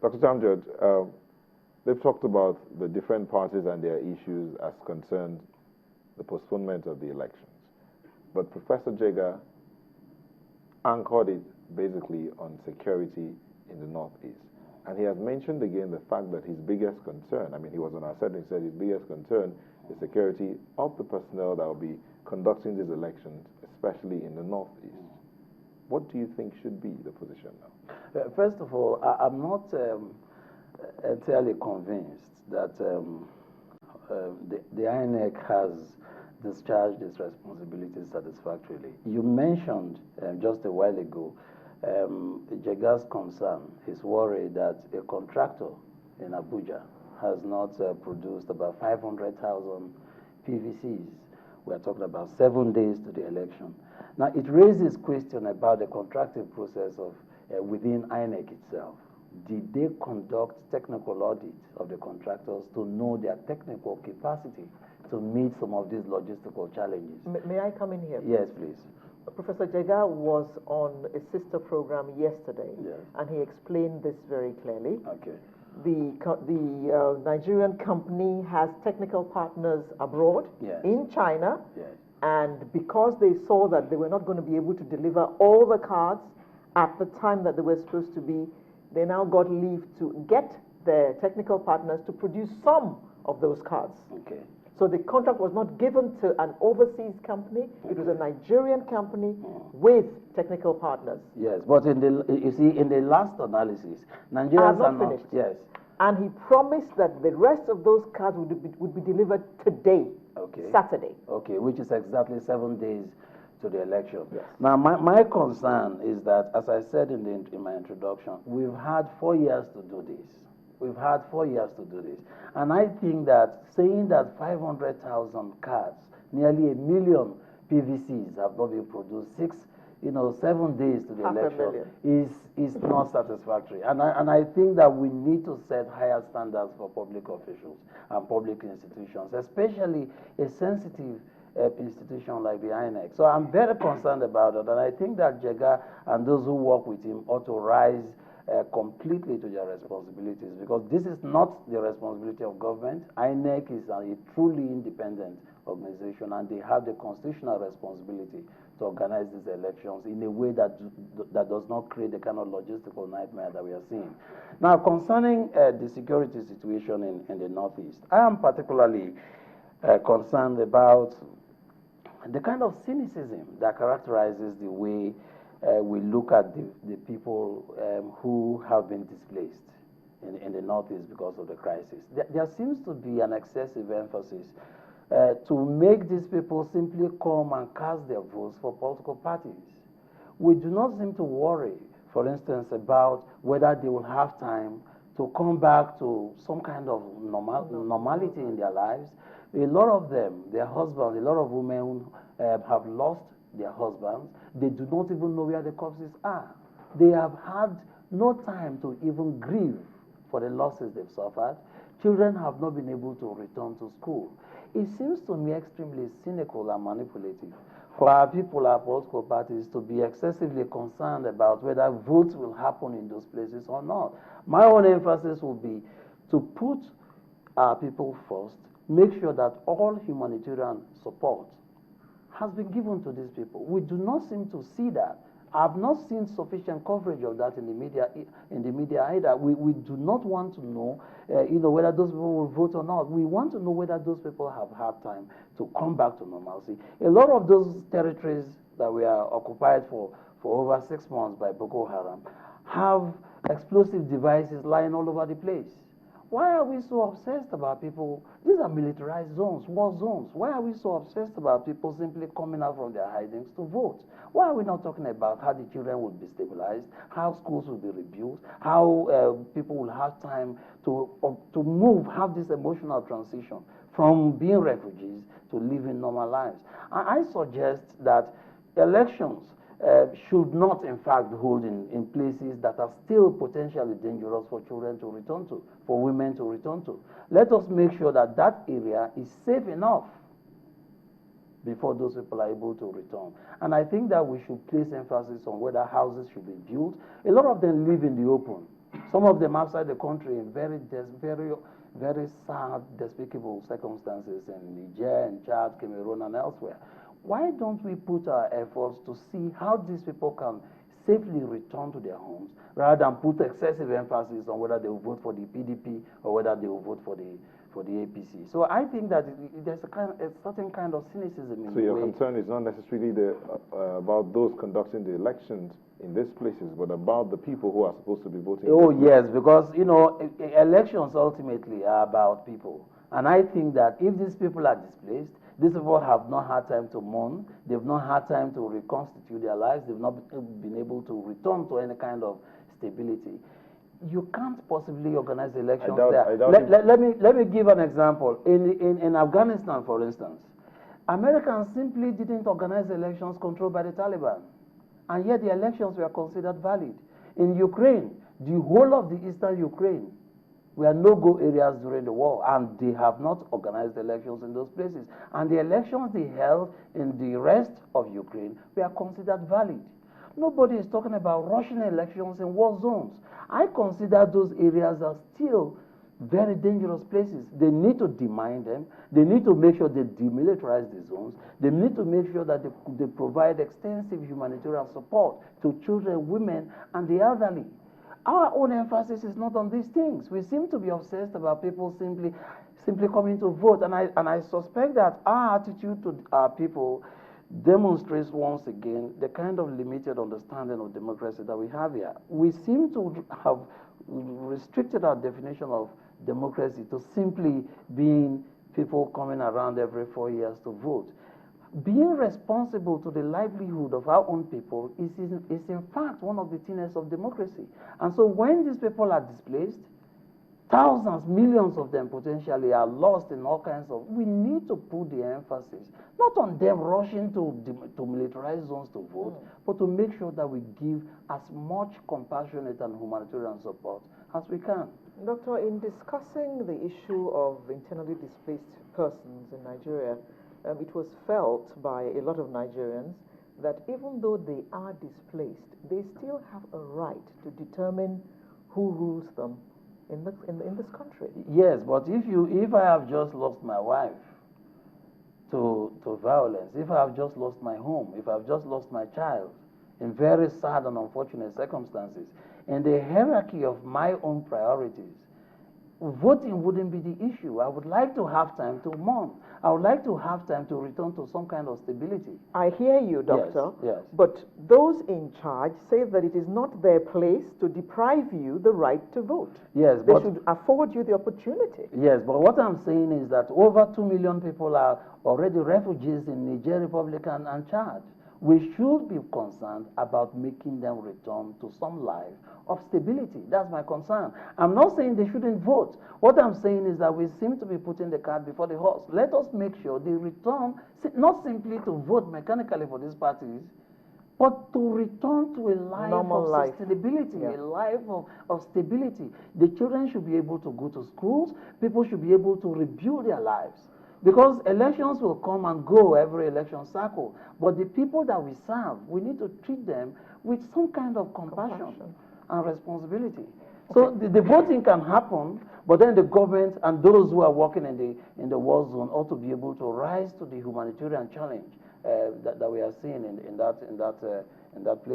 Dr. Jamjad, they've talked about the different parties and their issues as concerned the postponement of the elections. But Professor Jega anchored it basically on security in the Northeast. And he has mentioned again the fact that his biggest concern, I mean, he was on our set and he said his biggest concern is security of the personnel that will be conducting these elections, especially in the Northeast. What do you think should be the position now? First of all, I'm not entirely convinced that the INEC has discharged its responsibilities satisfactorily. You mentioned just a while ago Jega's concern, his worry that a contractor in Abuja has not produced about 500,000 PVCs. We're talking about 7 days to the election. Now, it raises question about the contracting process of within INEC itself. Did they conduct technical audit of the contractors to know their technical capacity to meet some of these logistical challenges? May I come in here? Yes, please. Professor Jega was on a sister program yesterday, yes, and he explained this very clearly. Okay. The Nigerian company has technical partners abroad, yes, in China, yes, and because they saw that they were not going to be able to deliver all the cards at the time that they were supposed to be, they now got leave to get their technical partners to produce some of those cards. Okay. So the contract was not given to an overseas company. It was a Nigerian company with technical partners. Yes, but you see, in the last analysis, Nigerians are not finished. Yes. And he promised that the rest of those cards would be delivered today, okay, Saturday. Okay, which is exactly 7 days to the election. Yes. Now, my concern is that, as I said in my introduction, we've had 4 years to do this. We've had 4 years to do this. And I think that saying that 500,000 cards, nearly 1 million PVCs have not been produced, 7 days to the election is not satisfactory. And I think that we need to set higher standards for public officials and public institutions, especially a sensitive institution like the INEC. So I'm very concerned about it, and I think that Jega and those who work with him ought to rise completely to their responsibilities, because this is not the responsibility of government. INEC is a truly independent organization, and they have the constitutional responsibility to organize these elections in a way that does not create the kind of logistical nightmare that we are seeing. Now, concerning the security situation in the Northeast, I am particularly concerned about the kind of cynicism that characterizes the way we look at the people who have been displaced in the Northeast because of the crisis. There seems to be an excessive emphasis to make these people simply come and cast their votes for political parties. We do not seem to worry, for instance, about whether they will have time to come back to some kind of normality in their lives. A lot of them, their husbands, a lot of women have lost their husbands. They do not even know where the corpses are. They have had no time to even grieve for the losses they've suffered. Children have not been able to return to school. It seems to me extremely cynical and manipulative for our people, our political parties, to be excessively concerned about whether votes will happen in those places or not. My own emphasis will be to put our people first, make sure that all humanitarian support has been given to these people. We do not seem to see that. I've not seen sufficient coverage of that in the media either. We do not want to know, whether those people will vote or not. We want to know whether those people have had time to come back to normalcy. A lot of those territories that we are occupied for over 6 months by Boko Haram have explosive devices lying all over the place. Why are we so obsessed about people? These are militarized zones, war zones. Why are we so obsessed about people simply coming out from their hidings to vote? Why are we not talking about how the children will be stabilized, how schools will be rebuilt, how people will have time to move, have this emotional transition from being refugees to living normal lives? I suggest that elections should not, in fact, be held in places that are still potentially dangerous for children to return to, for women to return to. Let us make sure that that area is safe enough before those people are able to return. And I think that we should place emphasis on whether houses should be built. A lot of them live in the open. some of them outside the country in very sad, despicable circumstances in Niger and Chad, Cameroon, and elsewhere. Why don't we put our efforts to see how these people can safely return to their homes, rather than put excessive emphasis on whether they will vote for the PDP or whether they will vote for the APC? So I think that there's a certain kind of cynicism in the way. So your concern is not necessarily about those conducting the elections in these places, but about the people who are supposed to be voting. Oh yes, because elections ultimately are about people, and I think that if these people are displaced, these people have not had time to mourn, they've not had time to reconstitute their lives, they've not been able to return to any kind of stability. You can't possibly organize elections there. Let me give an example. In Afghanistan, for instance, Americans simply didn't organize elections controlled by the Taliban, and yet the elections were considered valid. In Ukraine, the whole of the eastern Ukraine were no-go areas during the war, and they have not organized elections in those places. And the elections they held in the rest of Ukraine were considered valid. Nobody is talking about Russian elections in war zones. I consider those areas are still very dangerous places. They need to demine them. They need to make sure they demilitarize the zones. They need to make sure that they provide extensive humanitarian support to children, women, and the elderly. Our own emphasis is not on these things. We seem to be obsessed about people simply coming to vote, and I suspect that our attitude to our people demonstrates once again the kind of limited understanding of democracy that we have here. We seem to have restricted our definition of democracy to simply being people coming around every 4 years to vote. Being responsible to the livelihood of our own people is in fact one of the tenets of democracy. And so when these people are displaced, thousands, millions of them potentially are lost in all kinds of... We need to put the emphasis, not on them rushing to militarized zones to vote, but to make sure that we give as much compassionate and humanitarian support as we can. Doctor, in discussing the issue of internally displaced persons in Nigeria, it was felt by a lot of Nigerians that even though they are displaced, they still have a right to determine who rules them in this country. Yes, but if I have just lost my wife to violence, if I have just lost my home, if I've just lost my child in very sad and unfortunate circumstances, in the hierarchy of my own priorities, voting wouldn't be the issue. I would like to have time to mourn. I would like to have time to return to some kind of stability. I hear you, Doctor. Yes. But those in charge say that it is not their place to deprive you the right to vote. Yes, they should afford you the opportunity. Yes, but what I'm saying is that over 2 million people are already refugees in Niger Republic and Chad. We should be concerned about making them return to some life of stability. That's my concern. I'm not saying they shouldn't vote. What I'm saying is that we seem to be putting the cart before the horse. Let us make sure they return, not simply to vote mechanically for these parties, but to return to a life of sustainability, a life of stability. The children should be able to go to schools. People should be able to rebuild their lives. Because elections will come and go every election cycle. But the people that we serve, we need to treat them with some kind of compassion and responsibility. So the voting can happen, but then the government and those who are working in the war zone ought to be able to rise to the humanitarian challenge that we are seeing in that place.